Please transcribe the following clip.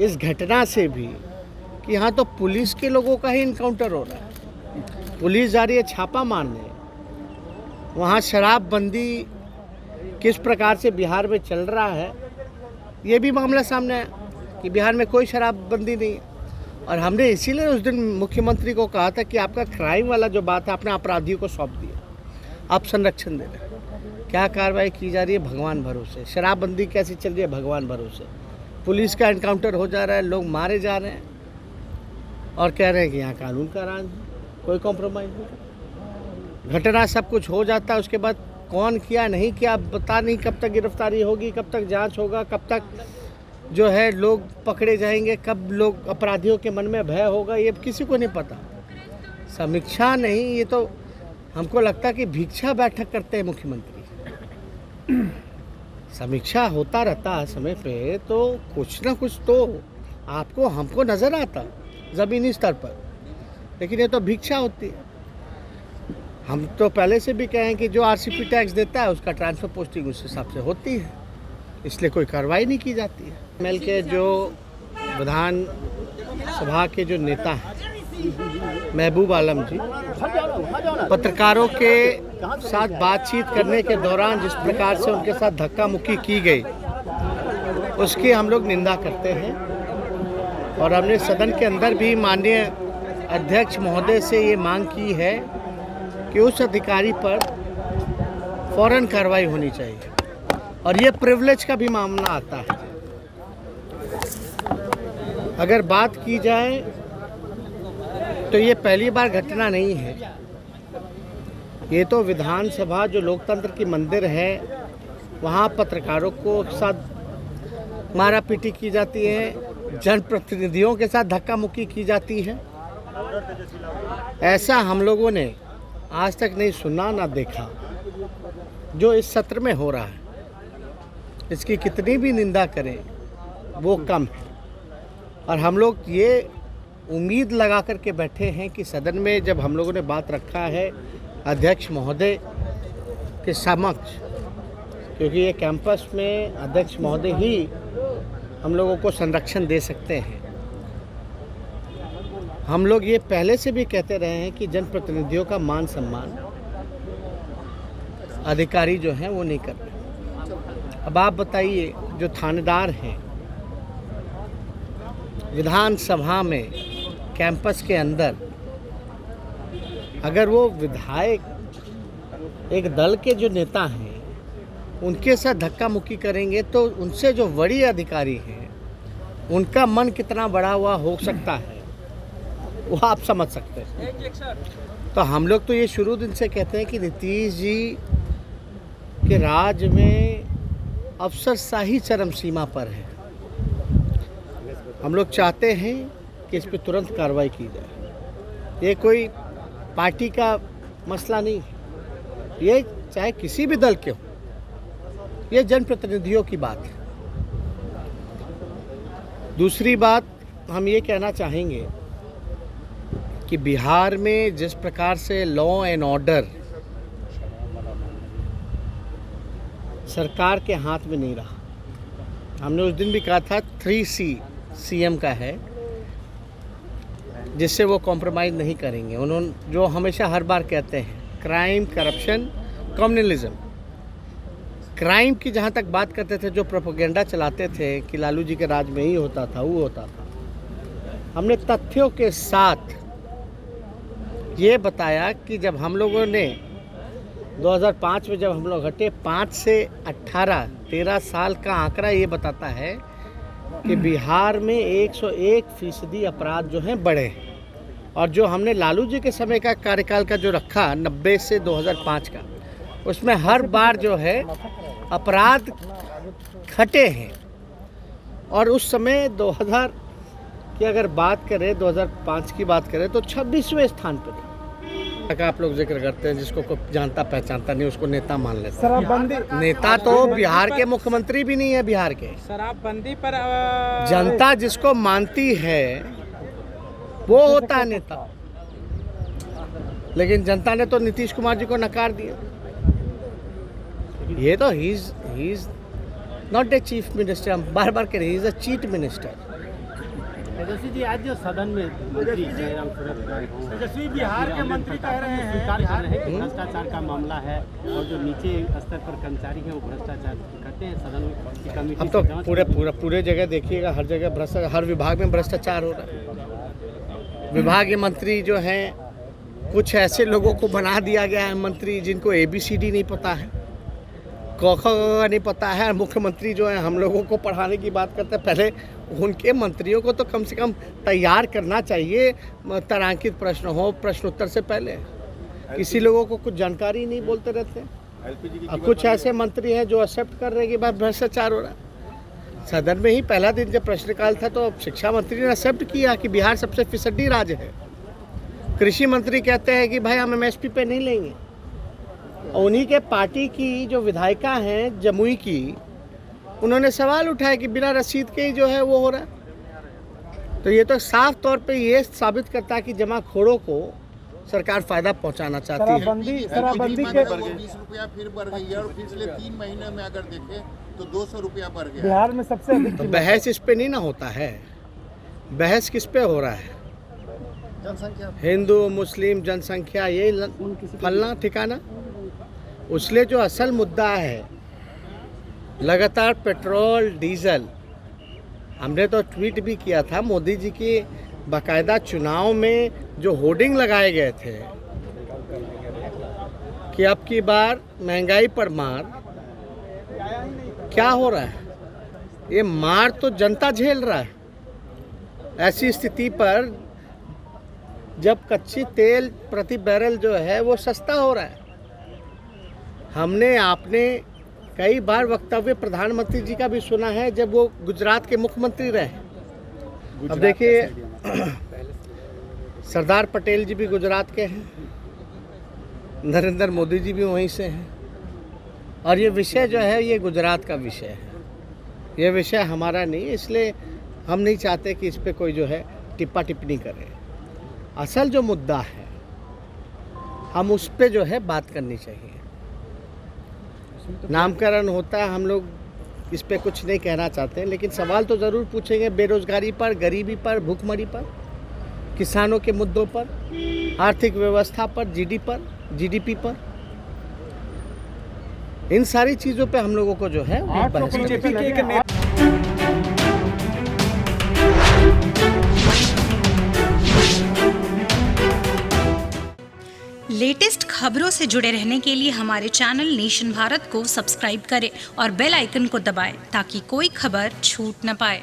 इस घटना से भी कि यहाँ तो पुलिस के लोगों का ही इनकाउंटर हो रहा है। पुलिस जा रही है छापा मारने, वहाँ शराबबंदी किस प्रकार से बिहार में चल रहा है ये भी मामला सामने आया कि बिहार में कोई शराबबंदी नहीं है। और हमने इसीलिए उस दिन मुख्यमंत्री को कहा था कि आपका क्राइम वाला जो बात है आपने अपराधियों को सौंप दिया, आप संरक्षण दे रहे हैं। क्या कार्रवाई की जा रही है भगवान भरोसे, शराबबंदी कैसी चल रही है भगवान भरोसे, पुलिस का एनकाउंटर हो जा रहा है, लोग मारे जा रहे हैं और कह रहे हैं कि यहाँ कानून का राज है, कोई कॉम्प्रोमाइज़ नहीं। घटना सब कुछ हो जाता है, उसके बाद कौन किया नहीं किया पता नहीं, कब तक गिरफ्तारी होगी, कब तक जांच होगा, कब तक जो है लोग पकड़े जाएंगे, कब लोग अपराधियों के मन में भय होगा, ये किसी को नहीं पता। समीक्षा नहीं, ये तो हमको लगता है कि भिक्षा बैठक करते हैं मुख्यमंत्री। समीक्षा होता रहता है समय पे तो कुछ ना कुछ तो आपको हमको नज़र आता ज़मीनी स्तर पर, लेकिन ये तो भिक्षा होती है। हम तो पहले से भी कहें कि जो आरसीपी टैक्स देता है उसका ट्रांसफ़र पोस्टिंग उस हिसाब से होती है, इसलिए कोई कार्रवाई नहीं की जाती है। एमएल के जो विधान सभा के जो नेता हैं महबूब आलम जी, पत्रकारों के साथ बातचीत करने के दौरान जिस प्रकार से उनके साथ धक्का मुक्की की गई उसकी हम लोग निंदा करते हैं। और हमने सदन के अंदर भी माननीय अध्यक्ष महोदय से ये मांग की है कि उस अधिकारी पर फौरन कार्रवाई होनी चाहिए। और ये प्रिविलेज का भी मामला आता है। अगर बात की जाए तो ये पहली बार घटना नहीं है, ये तो विधानसभा जो लोकतंत्र की मंदिर है वहाँ पत्रकारों को साथ मारा पीटी की जाती है, जनप्रतिनिधियों के साथ धक्का मुक्की की जाती है। ऐसा हम लोगों ने आज तक नहीं सुना ना देखा। जो इस सत्र में हो रहा है इसकी कितनी भी निंदा करें वो कम है। और हम लोग ये उम्मीद लगा कर के बैठे हैं कि सदन में जब हम लोगों ने बात रखा है अध्यक्ष महोदय के समक्ष, क्योंकि ये कैंपस में अध्यक्ष महोदय ही हम लोगों को संरक्षण दे सकते हैं। हम लोग ये पहले से भी कहते रहे हैं कि जनप्रतिनिधियों का मान सम्मान अधिकारी जो हैं वो नहीं कर रहे। अब आप बताइए, जो थानेदार हैं विधानसभा में कैंपस के अंदर, अगर वो विधायक एक दल के जो नेता हैं उनके साथ धक्का मुक्की करेंगे तो उनसे जो बड़ी अधिकारी हैं उनका मन कितना बड़ा हुआ हो सकता है वो आप समझ सकते हैं। तो हम लोग तो ये शुरू दिन से कहते हैं कि नीतीश जी के राज में अफसरशाही चरम सीमा पर है। हम लोग चाहते हैं कि इस पर तुरंत कार्रवाई की जाए। ये कोई पार्टी का मसला नहीं है, ये चाहे किसी भी दल के हो, ये जनप्रतिनिधियों की बात है। दूसरी बात हम ये कहना चाहेंगे कि बिहार में जिस प्रकार से लॉ एंड ऑर्डर सरकार के हाथ में नहीं रहा, हमने उस दिन भी कहा था 3C सीएम का है जिससे वो कॉम्प्रोमाइज़ नहीं करेंगे। उन्होंने जो हमेशा हर बार कहते हैं क्राइम, करप्शन, कम्युनलिज्म। क्राइम की जहाँ तक बात करते थे, जो प्रोपेगेंडा चलाते थे कि लालू जी के राज में ही होता था, वो होता था। हमने तथ्यों के साथ ये बताया कि जब हम लोगों ने 2005 में जब हम लोग हटे, 5 से 18 13 साल का आंकड़ा ये बताता है कि बिहार में 101% अपराध जो हैं बढ़े हैं। और जो हमने लालू जी के समय का कार्यकाल का जो रखा 90 से 2005 का, उसमें हर बार जो है अपराध घटे हैं। और उस समय 2000 की अगर बात करें, 2005 की बात करें तो 26वें स्थान पर थे। आप लोग जिक्र करते हैं जिसको कोई जानता पहचानता नहीं उसको नेता मान लेते हैं। शराबबंदी नेता तो बिहार के मुख्यमंत्री भी नहीं है। बिहार के शराबबंदी पर जनता जिसको मानती है वो होता है नेता। लेकिन जनता ने तो नीतीश कुमार जी को नकार दिया। ये तो he is not a chief minister, हम बार बार कह रहे हैं, he is a cheat minister. Tejashwi ji, आज जो सदन में मंत्री जयराम तेजस्वी बिहार के मंत्री कह रहे हैं स्वीकार कर रहे हैं कि भ्रष्टाचार का मामला है और जो नीचे स्तर पर कर्मचारी हैं वो भ्रष्टाचार करते हैं। सदन की कमेटी हम तो पूरे जगह देखिएगा, हर जगह भ्रष्टाचार, हर विभाग में भ्रष्टाचार हो रहा है। विभागीय मंत्री जो हैं, कुछ ऐसे लोगों को बना दिया गया है मंत्री जिनको ABCD नहीं पता है, क ख नहीं पता है। मुख्यमंत्री जो है हम लोगों को पढ़ाने की बात करते हैं, पहले उनके मंत्रियों को तो कम से कम तैयार करना चाहिए, तारांकित प्रश्न हो प्रश्नोत्तर से पहले। किसी लोगों को कुछ जानकारी नहीं, बोलते रहते हैं। अब कुछ ऐसे मंत्री हैं जो एक्सेप्ट कर रहे हैं कि भाई भ्रष्टाचार हो रहा है। सदन में ही पहला दिन जब प्रश्नकाल था तो शिक्षा मंत्री ने एक्सेप्ट किया कि बिहार सबसे फिसड्डी राज्य है। कृषि मंत्री कहते हैं कि भाई हम MSP पे नहीं लेंगे। उन्हीं के पार्टी की जो विधायिका हैं जमुई की, उन्होंने सवाल उठाया कि बिना रसीद के ही जो है वो हो रहा है। तो ये तो साफ तौर पे ये साबित करता है कि जमाखोरों को सरकार फायदा पहुंचाना चाहती है। शराबबंदी के 20 रुपया फिर बढ़ गई है और पिछले 3 महीने में अगर देखें तो 200 रुपया बढ़ गया। बिहार में सबसे अधिक तो बहस इस पे नहीं ना होता है, बहस किस पे हो रहा है? जनसंख्या, हिंदू मुस्लिम जनसंख्या, ये फलना ठिकाना। उसलिए जो असल मुद्दा है लगातार पेट्रोल डीजल, हमने तो ट्वीट भी किया था मोदी जी की बाकायदा चुनाव में जो होर्डिंग लगाए गए थे कि अब की बार महंगाई पर मार। क्या हो रहा है? ये मार तो जनता झेल रहा है। ऐसी स्थिति पर जब कच्ची तेल प्रति बैरल जो है वो सस्ता हो रहा है। हमने आपने कई बार वक्तव्य प्रधानमंत्री जी का भी सुना है जब वो गुजरात के मुख्यमंत्री रहे। अब देखिए सरदार पटेल जी भी गुजरात के हैं, नरेंद्र मोदी जी भी वहीं से हैं, और ये विषय जो है ये गुजरात का विषय है, ये विषय हमारा नहीं है। इसलिए हम नहीं चाहते कि इस पे कोई जो है टिप्पा टिप्पणी करे। असल जो मुद्दा है हम उस पे जो है बात करनी चाहिए। नामकरण होता है, हम लोग इस पे कुछ नहीं कहना चाहते हैं, लेकिन सवाल तो ज़रूर पूछेंगे बेरोजगारी पर, गरीबी पर, भूखमरी पर, किसानों के मुद्दों पर, आर्थिक व्यवस्था पर, GDP पर। इन सारी चीज़ों पे हम लोगों को जो है बहस करनी है। लेटेस्ट खबरों से जुड़े रहने के लिए हमारे चैनल नेशन भारत को सब्सक्राइब करें और बेल आइकन को दबाएं ताकि कोई खबर छूट न पाए।